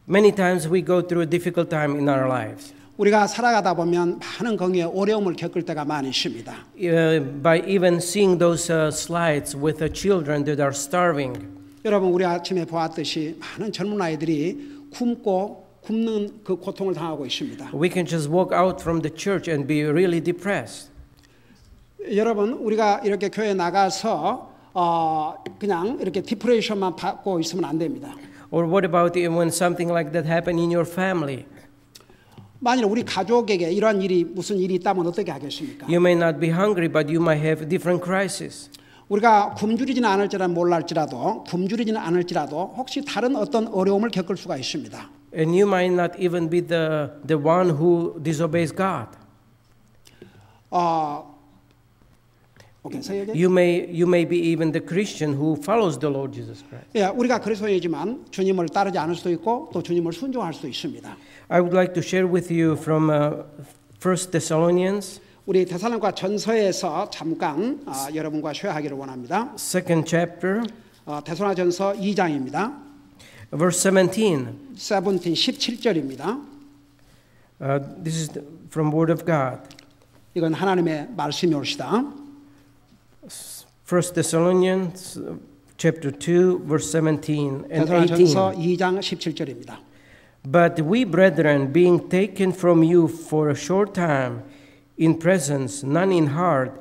Many times we go through a difficult time in our lives. 우리가 살아가다 보면 많은 경우에 어려움을 겪을 때가 많이 있습니다. By even seeing those slides with the children that are starving. 여러분 우리 아침에 보았듯이 많은 젊은 아이들이 굶는 그 고통을 당하고 있습니다. We can just walk out from the church and be really depressed. 여러분 우리가 이렇게 교회 나가서 그냥 이렇게 디프레션만 받고 있으면 안 됩니다. Or what about when something like that happened in your family? 만일 우리 가족에게 이러한 무슨 일이 있다면 어떻게 하겠습니까? You may not be hungry, but you might have different crises. 우리가 굶주리지는 굶주리지는 않을지라도 혹시 다른 어떤 어려움을 겪을 수가 있습니다. And you might not even be the one who disobeys God. You may be even the Christian who follows the Lord Jesus Christ. 예, 우리가 그리스도이지만 주님을 따르지 않을 수도 있고 또 주님을 순종할 수도 있습니다. I would like to share with you from 1 Thessalonians. 우리 데살로니가 전서에서 잠깐 여러분과 쉐어하기를 원합니다. Second chapter. 데살로니가전서 2장입니다. Verse 17. 17절입니다. This is from Word of God. 이건 하나님의 말씀이 옳시다. 1 Thessalonians chapter 2 verse 17 and 18. 데살로니가전서 2장 17절입니다. But we brethren being taken from you for a short time in presence none in heart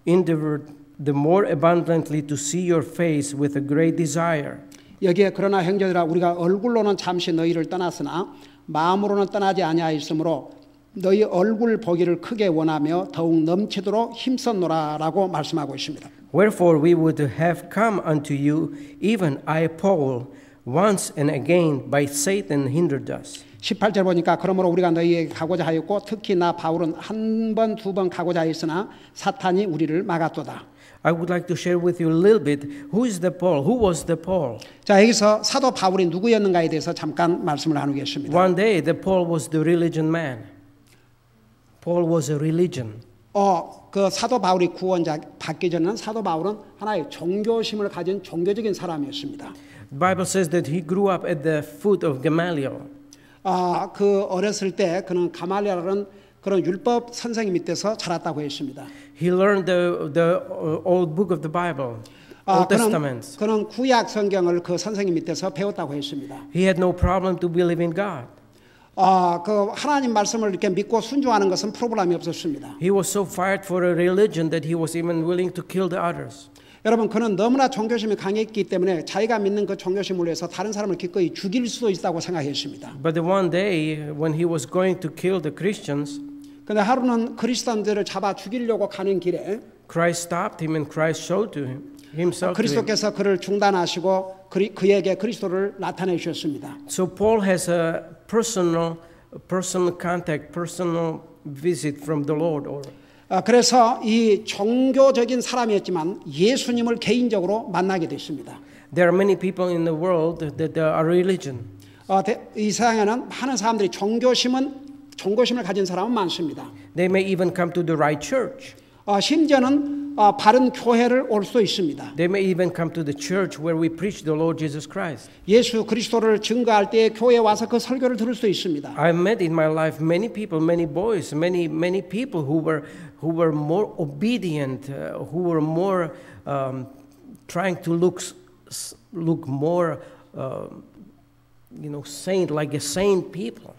endeavored the more abundantly to see your face with a great desire. 여기에 그러나 형제들아 우리가 얼굴로는 잠시 너희를 떠났으나 마음으로는 떠나지 아니하였으므로 너희 얼굴 보기를 크게 원하며 더욱 넘치도록 힘썼노라라고 말씀하고 있습니다. Wherefore we would have come unto you, even I Paul, once and again, by Satan hindered us. 18절 보니까 그러므로 우리가 너희에게 가고자 하였고 특히 나 바울은 한 번, 두 번 가고자 하였으나 사탄이 우리를 막았도다. I would like to share with you a little bit who is the Paul, who was the Paul. 자 여기서 사도 바울이 누구였는가에 대해서 잠깐 말씀을 나누겠습니다. One day the Paul was the religion man. Paul was a religion. 그 사도 바울이 구원자 받기 전에는 사도 바울은 하나의 종교심을 가진 종교적인 사람이었습니다. The Bible says that he grew up at the foot of Gamaliel. 그 어렸을 때 그는 가말리엘은 그런 율법 선생님 밑에서 자랐다고 했습니다. He learned the old book of the Bible, Old Testament. 그는 구약 성경을 그 선생님 밑에서 배웠다고 했습니다. He had no problem to believe in God. 그 하나님 말씀을 이렇게 믿고 순종하는 것은 프로블럼이 없었습니다. He was so fired for a religion that he was even willing to kill the others. 여러분 그는 너무나 종교심이 강했기 때문에 자기가 믿는 그 종교심을 위해서 다른 사람을 기꺼이 죽일 수도 있다고 생각했습니다. But one day when he was going to kill the Christians, 근데 하루는 그리스도인들을 잡아 죽이려고 가는 길에 Christ stopped him and Christ showed to himself. 그리스도께서 그를 중단하시고 그에게 그리스도를 나타내 주셨습니다. So Paul has a personal contact, personal visit from the Lord. 그래서 이 종교적인 사람이었지만 예수님을 개인적으로 만나게 됐습니다. There are many people in the world that are religion. 이 세상에는 많은 사람들이 종교심을 가진 사람은 많습니다. They may even come to the right church. 심지어는 바른 교회를 올 수도 있습니다. They may even come to the church where we preach the Lord Jesus Christ. 예수 그리스도를 증거할 때 교회에 와서 그 설교를 들을 수도 있습니다. I met in my life many people, many boys, many people who were more obedient, who were more trying to look more, saint, like a saint people.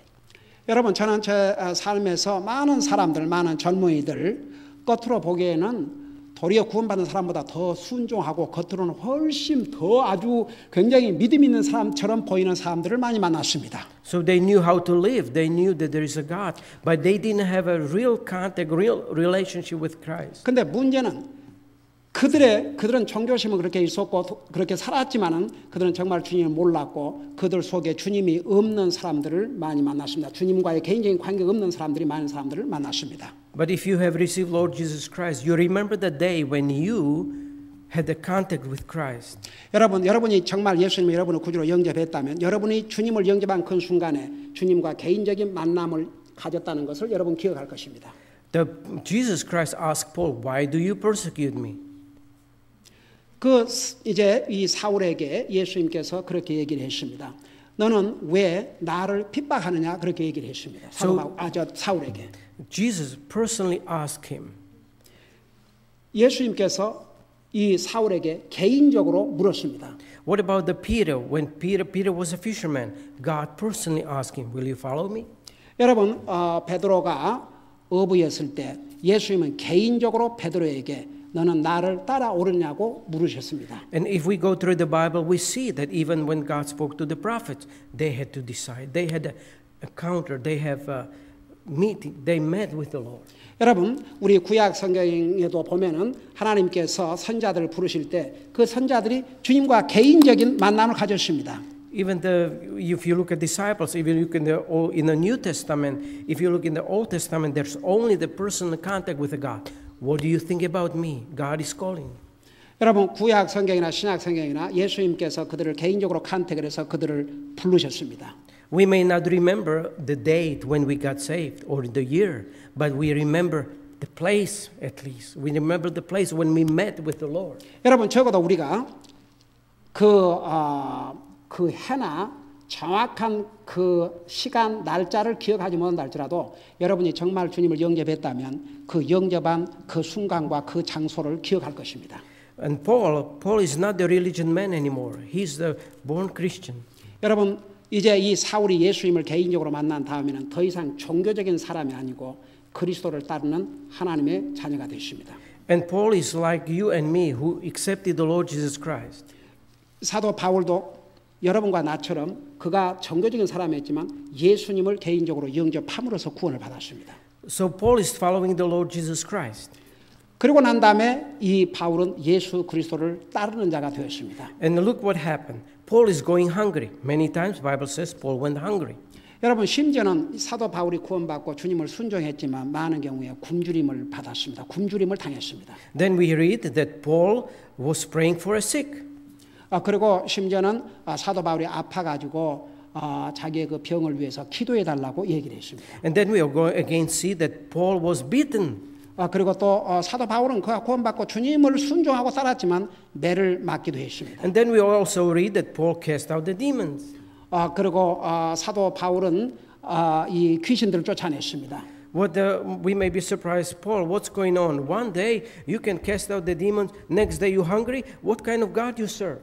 여러분 저는 제 삶에서 많은 사람들, 많은 젊은이들 겉으로 보기에는 도리어 구원받은 사람보다 더 순종하고 겉으로는 훨씬 더 아주 굉장히 믿음 있는 사람처럼 보이는 사람들을 많이 만났습니다. So they knew how to live. They knew that there is a God, but they didn't have a real contact, real relationship with Christ. 근데 문제는 그들은 종교심은 그렇게 있었고 그렇게 살았지만은 그들은 정말 주님을 몰랐고 그들 속에 주님이 없는 사람들을 많이 만났습니다. 주님과의 개인적인 관계가 없는 사람들이 많은 사람들을 만났습니다. But if you have received Lord Jesus Christ, you remember the day when you had the contact with Christ. 여러분이 정말 예수님을 여러분의 구주로 영접했다면 여러분이 주님을 영접한 그 순간에 주님과 개인적인 만남을 가졌다는 것을 여러분 기억할 것입니다. Jesus Christ asked Paul, "Why do you persecute me?" 이제 이 사울에게 예수님께서 그렇게 얘기를 했습니다. 너는 왜 나를 핍박하느냐 그렇게 얘기를 했습니다. 사울에게. Jesus personally asked him. 예수님께서 이 사울에게 개인적으로 물었습니다. What about the Peter? When Peter was a fisherman, God personally asked him, "Will you follow me?" 여러분, 베드로가 어부였을 때 예수님은 개인적으로 베드로에게 너는 나를 따라오느냐고 물으셨습니다. And if we go through the Bible, we see that even when God spoke to the prophets, they had to decide. They had a counter. They have a meeting. They met with the Lord. 여러분, 우리 구약 성경에도 보면은 하나님께서 선자들을 부르실 때 그 선자들이 주님과 개인적인 만남을 가졌습니다. Even if you look at disciples, if you look in the New Testament, if you look in the Old Testament, there's only the personal contact with God. What do you think about me? God is calling. 여러분, 구약 성경이나 신약 성경이나 예수님께서 그들을 개인적으로 컨택을 해서 그들을 부르셨습니다. We may not remember the date when we got saved or the year, but we remember the place at least. We remember the place when we met with the Lord. 여러분, 적어도 우리가 그 해나 정확한 그 시간 날짜를 기억하지 못할지라도 여러분이 정말 주님을 영접했다면 그 영접한 그 순간과 그 장소를 기억할 것입니다. And Paul is not the religion man anymore. He's the born Christian. 여러분, 이제 이 사울이 예수님을 개인적으로 만난 다음에는 더 이상 종교적인 사람이 아니고 그리스도를 따르는 하나님의 자녀가 되십니다. And Paul is like you and me who accepted the Lord Jesus Christ. 사도 바울도 여러분과 나처럼 그가 종교적인 사람이었지만 예수님을 개인적으로 영접함으로써 구원을 받았습니다. So Paul is following the Lord Jesus Christ. 그리고 난 다음에 이 바울은 예수 그리스도를 따르는 자가 되었습니다. And look what happened. Paul is going hungry. Many times the Bible says Paul went hungry. 여러분, 심지어는 사도 바울이 구원받고 주님을 순종했지만 많은 경우에 굶주림을 받았습니다. 굶주림을 당했습니다. Then we read that Paul was praying for a sick. 그리고 심지어는 사도 바울이 아파가지고 자기의 그 병을 위해서 기도해 달라고 얘기를 했습니다. And then we are going again see that Paul was beaten. 그리고 또 사도 바울은 그가 구원받고 주님을 순종하고 살았지만 매를 맞기도 했습니다. And then we also read that Paul cast out the demons. 그리고 사도 바울은 이 귀신들을 쫓아냈습니다. We may be surprised, Paul, what's going on? One day you can cast out the demons, next day you're hungry. What kind of God you serve?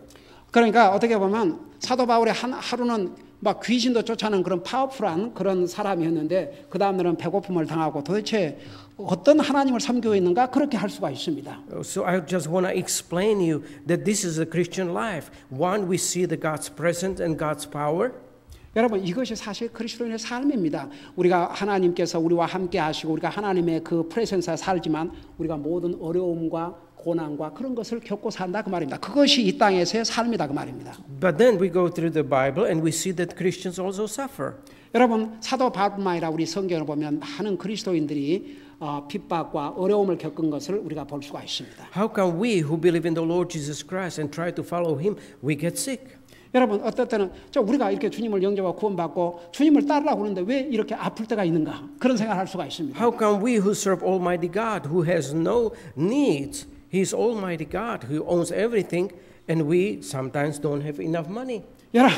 그러니까 어떻게 보면 사도 바울의 하루는 막 귀신도 쫓아내는 그런 파워풀한 그런 사람이었는데 그 다음 날은 배고픔을 당하고 도대체 어떤 하나님을 섬기고 있는가 그렇게 할 수가 있습니다. So I just want to explain you that this is a Christian life. One, we see the God's presence and God's power. 여러분, 이것이 사실 그리스도인의 삶입니다. 우리가 하나님께서 우리와 함께 하시고 우리가 하나님의 그 프레젠스에 살지만 우리가 모든 어려움과 고난과 그런 것을 겪고 산다 그 말입니다. 그것이 이 땅에서의 삶이다 그 말입니다. But then we go through the Bible and we see that Christians also suffer. 여러분, 사도 바울뿐만 아니라 우리 성경을 보면 많은 그리스도인들이 핍박과 어려움을 겪은 것을 우리가 볼 수가 있습니다. How can we who believe in the Lord Jesus Christ and try to follow Him, we get sick? 여러분, 어떨 때는 우리가 이렇게 주님을 영접하고 구원받고 주님을 따르려고 하는데 왜 이렇게 아플 때가 있는가 그런 생각을 할 수가 있습니다. How can we who serve Almighty God, who has no needs, He's Almighty God, who owns everything, and we sometimes don't have enough money. 여러분,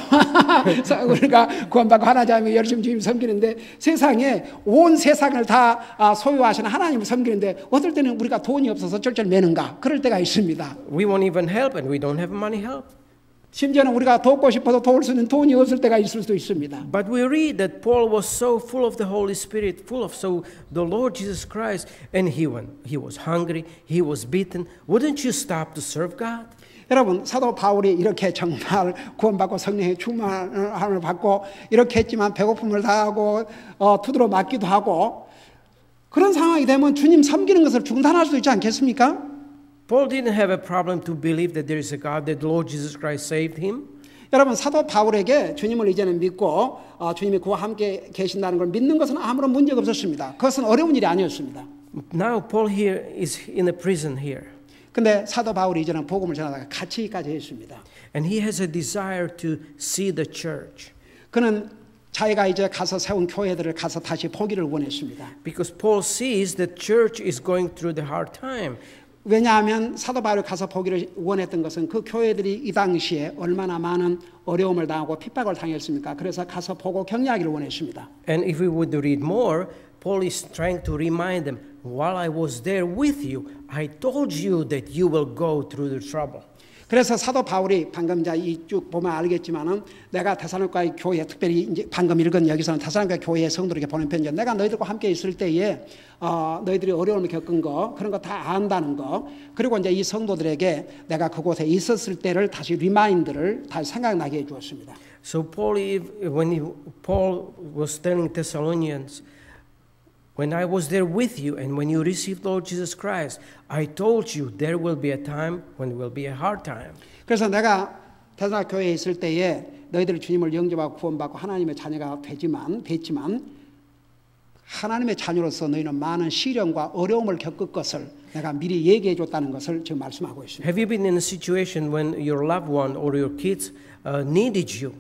우리가 구원받고 하나님을 열심히 주님 섬기는데 세상에 온 세상을 다 소유하시는 하나님을 섬기는데 어떨 때는 우리가 돈이 없어서 쩔쩔 매는가 그럴 때가 있습니다. We won't even help and we don't have money help. 심지어는 우리가 돕고 싶어도 도울 수 있는 돈이 없을 때가 있을 수도 있습니다. But we read that Paul was so full of the Holy Spirit, full of the Lord Jesus Christ, and he was hungry, he was beaten. Wouldn't you stop to serve God? 여러분, 사도 바울이 이렇게 정말 구원받고 성령의 충만함을 받고 이렇게 했지만 배고픔을 당하고 두드러 맞기도 하고 그런 상황이 되면 주님 섬기는 것을 중단할 수 있지 않겠습니까? Paul didn't have a problem to believe that there is a God, that the Lord Jesus Christ saved him. 여러분, 사도 바울에게 주님을 이제는 믿고 주님이 그와 함께 계신다는 걸 믿는 것은 아무런 문제가 없었습니다. 그것은 어려운 일이 아니었습니다. Now Paul here is in a prison here. 근데 사도 바울이 이제는 복음을 전하다가 갇히기까지 했습니다. And he has a desire to see the church. 그는 자기가 이제 가서 세운 교회들을 가서 다시 보기를 원했습니다. Because Paul sees that church is going through the hard time. 왜냐하면 사도 바울이 가서 보기를 원했던 것은 그 교회들이 이 당시에 얼마나 많은 어려움을 당하고 핍박을 당했습니까? 그래서 가서 보고 격려하기를 원했습니다. And if we would read more, Paul is trying to remind them, while I was there with you, I told you that you will go through the trouble. 그래서 사도 바울이 방금 이 쭉 보면 알겠지만은 내가 데살로니가 교회 특별히 이제 방금 읽은 여기서는 데살로니가 교회 성도에게 보낸 편지. 내가 너희들과 함께 있을 때에 너희들이 어려움을 겪은 거 그런 거 다 안다는 거 그리고 이제 이 성도들에게 내가 그곳에 있었을 때를 다시 리마인드를 다시 생각나게 해주었습니다. So when Paul was telling Thessalonians, when I was there with you and when you received Lord Jesus Christ, I told you there will be a time when it will be a hard time. 그래서 내가 데살로니가 교회에 있을 때에 너희들 주님을 영접하고 구원받고 하나님의 자녀가 됐지만 하나님의 자녀로서 너희는 많은 시련과 어려움을 겪을 것을 내가 미리 얘기해 줬다는 것을 지금 말씀하고 있습니다. Have you been in a situation when your loved one or your kids needed you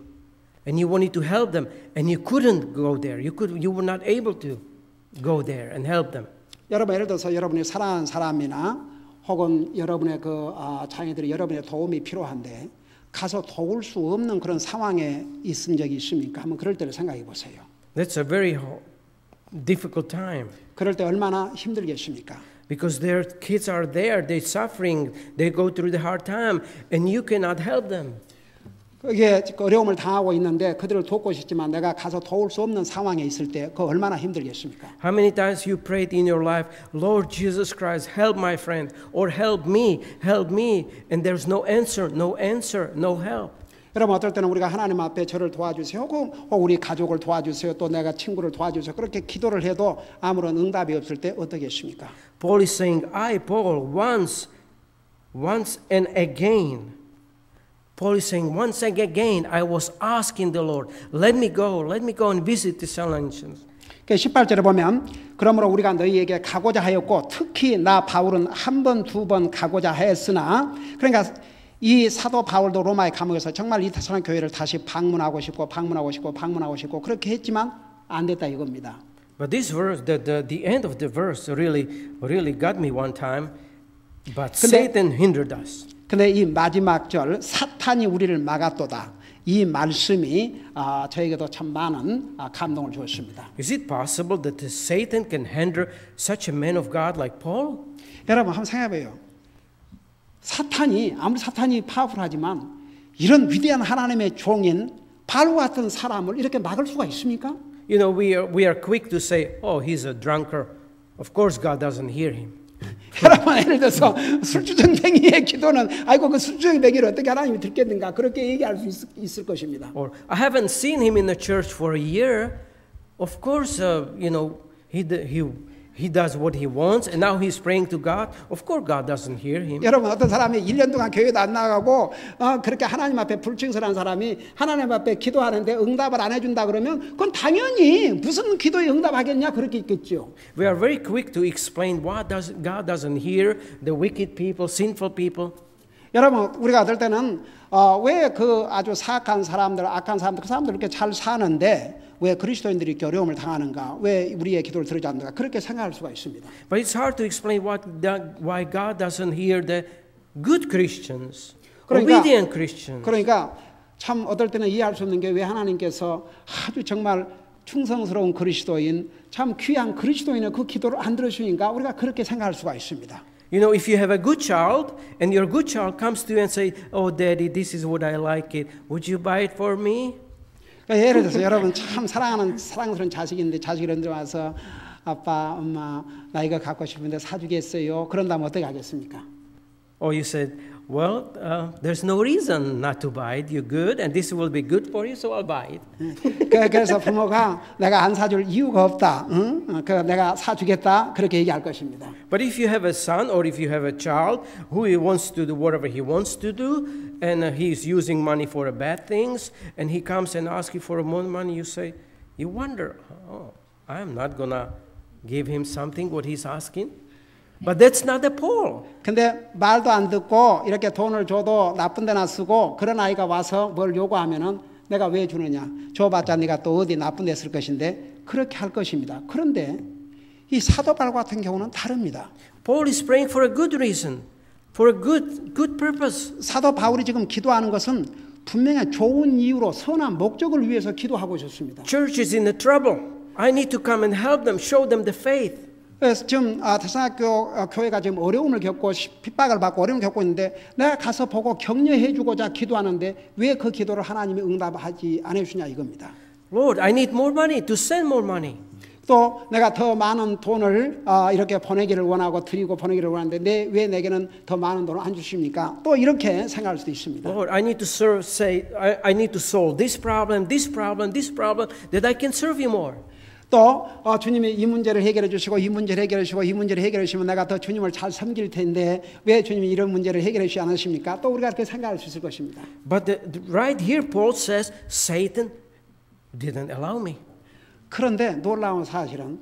and you wanted to help them and you couldn't go there? You were not able to go there and help them. 여러분 예를 들어서 여러분이 사랑하는 사람이나 혹은 여러분의 자녀들이 여러분의 도움이 필요한데 가서 도울 수 없는 그런 상황에 있은 적이 있습니까? 한번 그럴 때를 생각해 보세요. That's a very difficult time. 그럴 때 얼마나 힘들겠습니까? Because their kids are there, they're suffering, they go through the hard time, and you cannot help them. 그게 어려움을 당하고 있는데 그들을 돕고 싶지만 내가 가서 도울 수 없는 상황에 있을 때 그 얼마나 힘들겠습니까? How many times you prayed in your life, Lord Jesus Christ, help my friend, or help me, and there's no answer, no help. 여러분 어떨 때는 우리가 하나님 앞에 저를 도와주세요 혹은 우리 가족을 도와주세요 또 내가 친구를 도와주세요 그렇게 기도를 해도 아무런 응답이 없을 때 어떻겠습니까? Paul is saying, I, Paul, once and again. Paul is saying, once again, I was asking the Lord, let me go and visit the Thessalonians. 18절에 보면 그러므로 우리가 너희에게 가고자 하였고 특히 나 바울은 한 번, 두 번 가고자 하였으나 그러니까 이 사도 바울도 로마의 감옥에서 정말 이 데살로니가 교회를 다시 방문하고 싶고 그렇게 했지만 안 됐다 이겁니다. But this verse, the end of the verse really got me one time, but Satan hindered us. 근데 이 마지막 절 사탄이 우리를 막았도다. 이 말씀이 저에게도 참 많은 감동을 주었습니다. Is it possible that Satan can hinder such a man of God like Paul? 여러분 한번 생각해봐요. 아무리 사탄이 파워풀하지만 이런 위대한 하나님의 종인 바울과 같은 사람을 이렇게 막을 수가 있습니까? You know, we are quick to say, oh, he's a drunkard. Of course God doesn't hear him. 여러분 예를 들어서 술주정뱅이의 기도는 아이고 그 술주정뱅이를 어떻게 하나님이 듣겠는가 그렇게 얘기할 수 있을 것입니다. Or I haven't seen him in the church for a year. Of course, he does what he wants, and now he's praying to God. Of course, God doesn't hear him. 여러분 어떤 사람이 1년 동안 교회도 안 나가고 그렇게 하나님 앞에 불충실한 사람이 하나님 앞에 기도하는데 응답을 안 해준다 그러면 그건 당연히 무슨 기도에 응답하겠냐 그렇게 있겠죠. We are very quick to explain why God doesn't hear the wicked people, sinful people. 여러분 우리가 어떨 때는 왜 그 아주 사악한 사람들, 악한 사람들 그 사람들 이렇게 잘 사는데 왜 그리스도인들이 이렇게 어려움을 당하는가? 왜 우리의 기도를 들어주지 않는가? 그렇게 생각할 수가 있습니다. But it's hard to explain why God doesn't hear the good Christians, obedient Christians. 그러니까 참 어떨 때는 이해할 수 없는 게 왜 하나님께서 아주 정말 충성스러운 그리스도인, 참 귀한 그리스도인의 그 기도를 안 들으시는가? 우리가 그렇게 생각할 수가 있습니다. You know, if you have a good child and your good child comes to you and say, "Oh, Daddy, this is what I like it. Would you buy it for me?" 그러니까 예를 들어서 여러분 참 사랑스러운 자식인데 자식이 이런데 와서 아빠, 엄마 나 이거 갖고 싶은데 사주겠어요? 그런다면 어떻게 하겠습니까? Or you said, "Well, there's no reason not to buy it. You're good, and this will be good for you, so I'll buy it." 그래서 부모가 내가 안 사줄 이유가 없다. 내가 사주겠다 그렇게 얘기할 것입니다. But if you have a son or if you have a child who wants to do whatever he wants to do, and he's using money for bad things, and he comes and asks you for more money, you wonder, oh, I'm not gonna give him something what he's asking. But that's not the Paul. 근데 말도 안 듣고 이렇게 돈을 줘도 나쁜 데나 쓰고 그런 아이가 와서 뭘 요구하면은 내가 왜 주느냐? 줘봤자 네가 또 어디 나쁜 데 쓸 것인데 그렇게 할 것입니다. 그런데 이 사도 바울 같은 경우는 다릅니다. Paul is praying for a good reason, for a good purpose. 사도 바울이 지금 기도하는 것은 분명히 좋은 이유로 선한 목적을 위해서 기도하고 있었습니다. Church is in the trouble. I need to come and help them, show them the faith. 그래서 지금 대성학교 교회가 지금 어려움을 겪고 핍박을 받고 어려움을 겪고 있는데 내가 가서 보고 격려해주고자 기도하는데 왜 그 기도를 하나님이 응답하지 않으시냐 이겁니다. Lord, I need more money to send more money. 또 내가 더 많은 돈을 이렇게 보내기를 원하고 드리고 보내기를 원하는데 왜 내게는 더 많은 돈을 안 주십니까? 또 이렇게 생각할 수도 있습니다. Lord, I need to serve. Say, I need to solve this problem, this problem, this problem, that I can serve you more. 또 주님이 이 문제를 해결해 주시고 이 문제를 해결해 주시고 이 문제를 해결해 주시면 내가 더 주님을 잘 섬길 텐데 왜 주님이 이런 문제를 해결해 주지 않으십니까? 또 우리가 그렇게 생각할 수 있을 것입니다. But right here, Paul says, Satan didn't allow me. 그런데 놀라운 사실은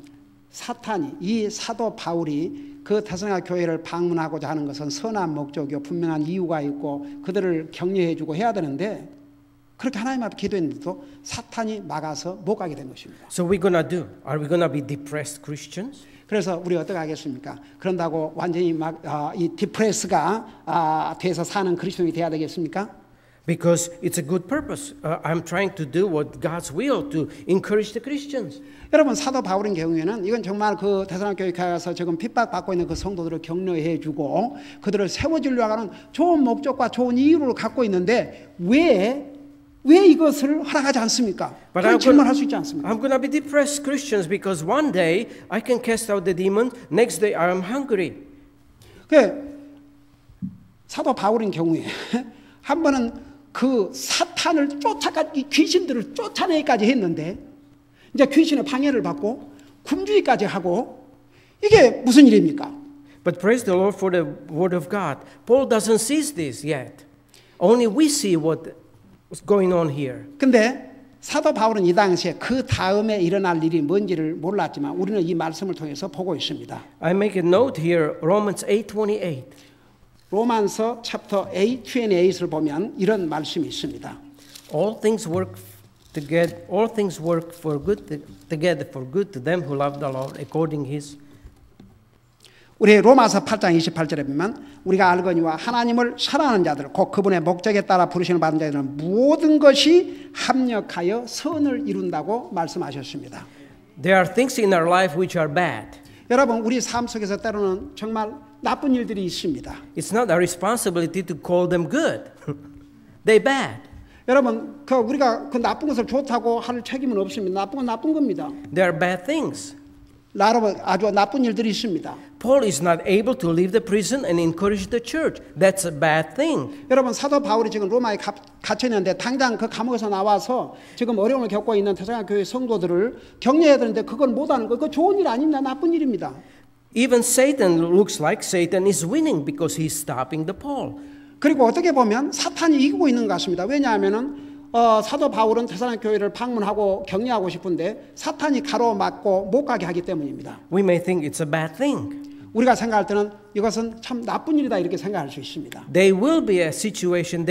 사탄이 이 사도 바울이 그 데살로니가 교회를 방문하고자 하는 것은 선한 목적이요 분명한 이유가 있고 그들을 격려해주고 해야 되는데 그렇게 하나님 앞에 기도했는데도 사탄이 막아서 못 가게 된 것입니다. So we're gonna do? Are we gonna be depressed Christians? 그래서 우리 어떻게 하겠습니까? 그런다고 완전히 막 이 디프레스가 돼서 사는 그리스도인이 돼야 되겠습니까? Because it's a good purpose. I'm trying to do what God's will to encourage the Christians. 여러분 사도 바울인 경우에는 이건 정말 그 데살로니가 교회에 가서 지금 핍박받고 있는 그 성도들을 격려해주고 그들을 세워주려고 하는 좋은 목적과 좋은 이유를 갖고 있는데 왜 이것을 허락하지 않습니까? 그런 질문할 수 있지 않습니까? I'm going to be depressed Christians because one day I can cast out the demon, next day I am hungry. 사도 바울인 경우에 한 번은 그 사탄을 쫓아가기 귀신들을 쫓아내기까지 했는데 이제 귀신의 방해를 받고 굶주리까지 하고 이게 무슨 일입니까? But praise the Lord for the word of God. Paul doesn't see this yet. Only we see what's going on here. 근데 사도 바울은 이 당시에 그 다음에 일어날 일이 뭔지를 몰랐지만 우리는 이 말씀을 통해서 보고 있습니다. I make a note here, Romans 8:28. 로만서 챕터 8, 28을 보면 이런 말씀이 있습니다. All things work for good together for good to them who love the Lord according his. 우리 로마서 8장 28절에 보면 우리가 알거니와 하나님을 사랑하는 자들 곧 그분의 목적에 따라 부르심을 받은 자들은 모든 것이 합력하여 선을 이룬다고 말씀하셨습니다. There are things in our life which are bad. 여러분 우리 삶 속에서 때로는 정말 나쁜 일들이 있습니다. It's not our responsibility to call them good. They're bad. 여러분 우리가 그 나쁜 것을 좋다고 할 책임은 없습니다. 나쁜 건 나쁜 겁니다. They are bad things. 여러분 아주 나쁜 일들이 있습니다. Paul is not able to leave the prison and encourage the church. That's a bad thing. 여러분 사도 바울이 지금 로마에 갇혀 있는데 당장 그 감옥에서 나와서 지금 어려움을 겪고 있는 데살로니가 교회 성도들을 격려해야 되는데 그걸 못하는 거 그거 좋은 일 아닙니다. 나쁜 일입니다. Even Satan looks like Satan is winning because he's stopping the Paul. 그리고 어떻게 보면 사탄이 이기고 있는 것 같습니다. 왜냐하면은 사도 바울은 데살로니가 교회를 방문하고 격려하고 싶은데 사탄이 가로막고 못 가게 하기 때문입니다. We may think it's a bad thing. 우리가 생각할 때는 이것은 참 나쁜 일이다 이렇게 생각할 수 있습니다. There will be a situation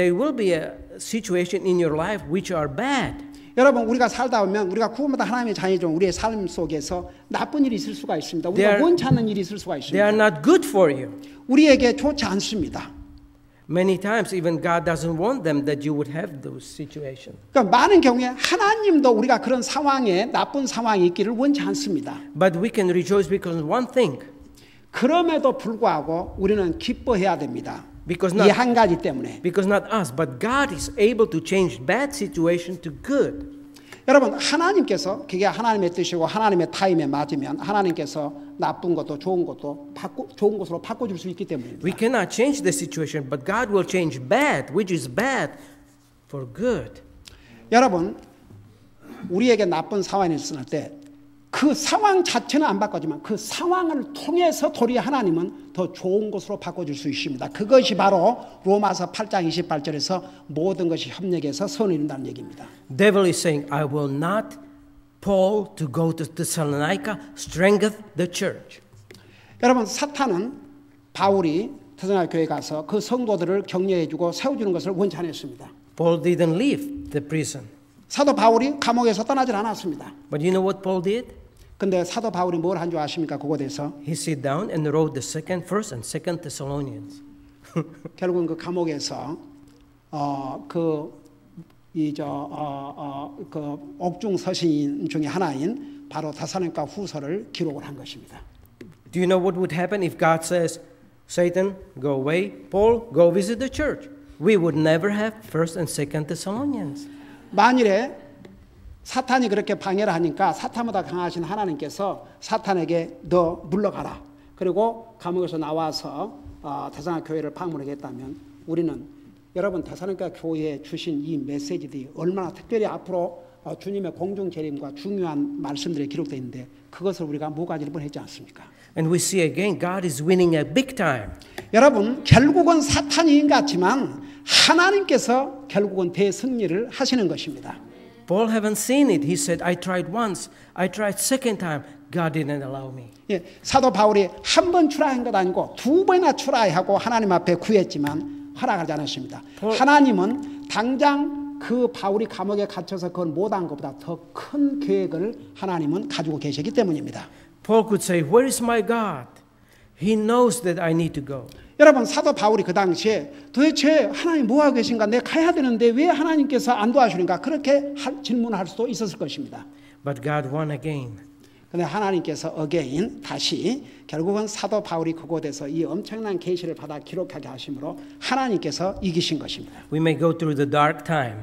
in your life which are bad. 여러분 우리가 살다 보면 우리가 구원받아 하나님의 자녀죠. 우리의 삶 속에서 나쁜 일이 있을 수가 있습니다. 우리가 원치 않는 일이 있을 수가 있습니다. They are not good for you. 우리에게 좋지 않습니다. Many times even God doesn't want them that you would have those situations. 그러니까 많은 경우에 하나님도 우리가 그런 상황에 나쁜 상황이 있기를 원치 않습니다. But we can rejoice because one thing. 그럼에도 불구하고 우리는 기뻐해야 됩니다. Because 이 한 가지 때문에. Because not us, but God is able to change bad situation to good. 여러분 하나님께서 그게 하나님의 뜻이고 하나님의 타임에 맞으면 하나님께서 나쁜 것도 좋은 것도 좋은 것으로 바꿔줄 수 있기 때문입니다. We cannot change the situation, but God will change bad, which is bad, for good. 여러분 우리에게 나쁜 상황이 있을 때 그 상황 자체는 안 바꿔지만 그 상황을 통해서 도리어 하나님은 더 좋은 것으로 바꿔줄 수 있습니다. 그것이 바로 로마서 8장 28절에서 모든 것이 협력해서 선을 이룬다는 얘기입니다. Devil is saying, I will not Paul to go to Thessalonica, strengthen the church. 여러분 사탄은 바울이 데살로니가 교회에 가서 그 성도들을 격려해주고 세워주는 것을 원치 않았습니다. Paul didn't leave the prison. 사도 바울이 감옥에서 떠나질 않았습니다. But you know what Paul did? 근데 사도 바울이 뭘 한 줄 아십니까? 그곳에서 He sat down and wrote the first and second Thessalonians. 결국은 그 감옥에서 그 옥중 서신 중에 하나인 바로 데살로니가 후서를 기록을 한 것입니다. Do you know what would happen if God says, Satan, go away, Paul, go visit the church? We would never have first and second Thessalonians. 만일에 사탄이 그렇게 방해를 하니까 사탄보다 강하신 하나님께서 사탄에게 너 물러가라. 그리고 감옥에서 나와서 데살로니가 교회를 방문하겠다면 우리는 여러분 데살로니가 교회에 주신 이 메시지들이 얼마나 특별히 앞으로 주님의 공중 재림과 중요한 말씀들이 기록되어 있는데 그것을 우리가 모가지를 뻔했지 않습니까? And we see again God is winning a big time. 여러분 결국은 사탄이 인 같지만 하나님께서 결국은 대승리를 하시는 것입니다. Paul haven't seen it. He said, I tried once, I tried second time. God didn't allow me. 예, 사도 바울이 한 번 출하한 것 아니고 두 번이나 출하하고 하나님 앞에 구했지만 허락하지 않았습니다. 하나님은 당장 그 바울이 감옥에 갇혀서 그걸 못한 것보다 더 큰 계획을 하나님은 가지고 계시기 때문입니다. Paul could say, where is my God? He knows that I need to go. 여러분 사도 바울이 그 당시에 도대체 하나님 뭐하고 계신가? 내가 가야 되는데 왜 하나님께서 안 도와주는가? 그렇게 질문할 수도 있었을 것입니다. But God won again. 그런데 하나님께서 again 다시 결국은 사도 바울이 그곳에서 이 엄청난 계시를 받아 기록하게 하심으로 하나님께서 이기신 것입니다. We may go through the dark time.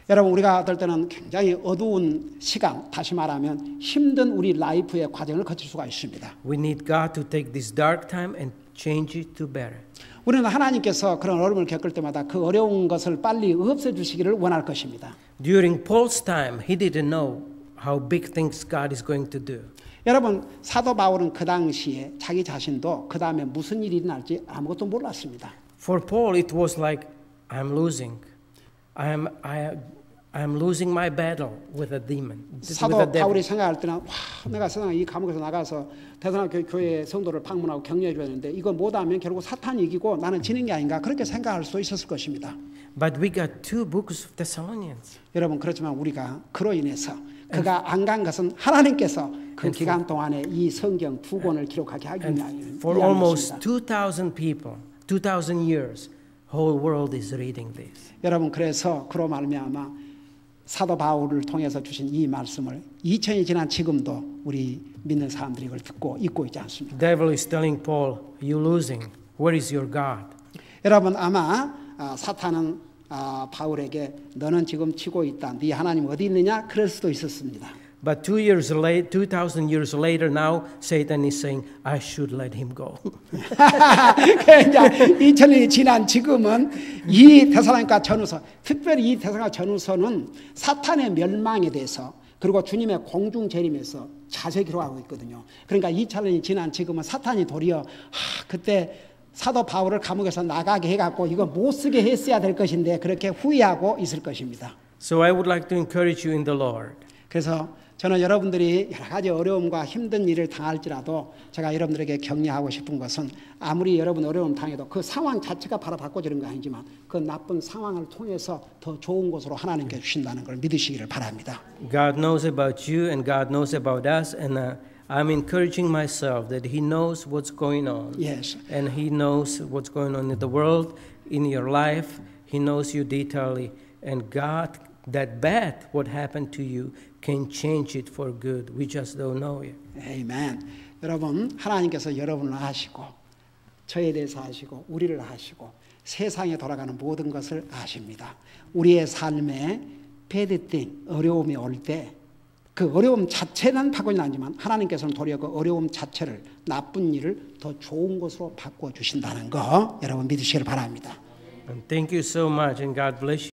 여러분 우리가 어떨 때는 굉장히 어두운 시간, 다시 말하면 힘든 우리 라이프의 과정을 거칠 수가 있습니다. We need God to take this dark time and change it to better. 우리는 하나님께서 그런 어려움을 겪을 때마다 그 어려운 것을 빨리 없애주시기를 원할 것입니다. During Paul's time, he didn't know how big things God is going to do. 여러분 사도 바울은 그 당시에 자기 자신도 그 다음에 무슨 일이 일어날지 아무것도 몰랐습니다. For Paul, it was like, I'm losing. I'm losing my battle with a demon. 사도 바울이 생각할 때는 내가 세상에 이 감옥에서 나가서 데살로니가 교회 성도를 방문하고 격려해 줘야 되는데 이거 못하면 결국 사탄이 이기고 나는 지는 게 아닌가 그렇게 생각할 수도 있었을 것입니다. But we got two books of Thessalonians. 여러분 그렇지만 우리가 그로 인해서 그가 안 간 것은 하나님께서 그 기간 동안에 이 성경 두 권을 기록하게 하기 위함입니다. For almost 2,000 people, 2,000 years, whole world is reading this. 여러분 그래서 그로 말미암아 사도 바울을 통해서 주신 이 말씀을 2000이 지난 지금도 우리 믿는 사람들이 이걸 듣고 읽고 있지 않습니까? The devil is telling Paul, "You losing. Where is your God?" 여러분 아마 사탄은 바울에게 너는 지금 치고 있다. 네 하나님 어디 있느냐? 그럴 수도 있었습니다. But 2,000 years later, now Satan is saying, "I should let him go." 그러니까 2000년이 지난 지금은 이 데살로니가 전후서, 특별히 이 데살로니가 전후서는 사탄의 멸망에 대해서 그리고 주님의 공중 재림에서 자세히 기록하고 있거든요. 그러니까 2000년이 지난 지금은 사탄이 도리어 그때 사도 바울을 감옥에서 나가게 해갖고 이거 못 쓰게 했어야 될 것인데 그렇게 후회하고 있을 것입니다. So I would like to encourage you in the Lord. 그래서 저는 여러분들이 여러 가지 어려움과 힘든 일을 당할지라도 제가 여러분들에게 격려하고 싶은 것은 아무리 여러분 어려움 당해도 그 상황 자체가 바로 바꿔지는 거 아니지만 그 나쁜 상황을 통해서 더 좋은 곳으로 하나님께 주신다는 걸 믿으시기를 바랍니다. God knows about you and God knows about us, and I'm encouraging myself that He knows what's going on. Yes. And He knows what's going on in the world, in your life. He knows you detailedly. And God, that bad what happened to you, can change it for good. We just don't know it. 아멘. 여러분 하나님께서 여러분을 아시고 저에 대해서 아시고 우리를 아시고 세상에 돌아가는 모든 것을 아십니다. 우리의 삶에 bad thing, 어려움이 올 때 그 어려움 자체는 바꾸진 않지만 하나님께서는 도리어 그 어려움 자체를 나쁜 일을 더 좋은 것으로 바꿔 주신다는 거 여러분 믿으시길 바랍니다. And thank you so much, and God bless you.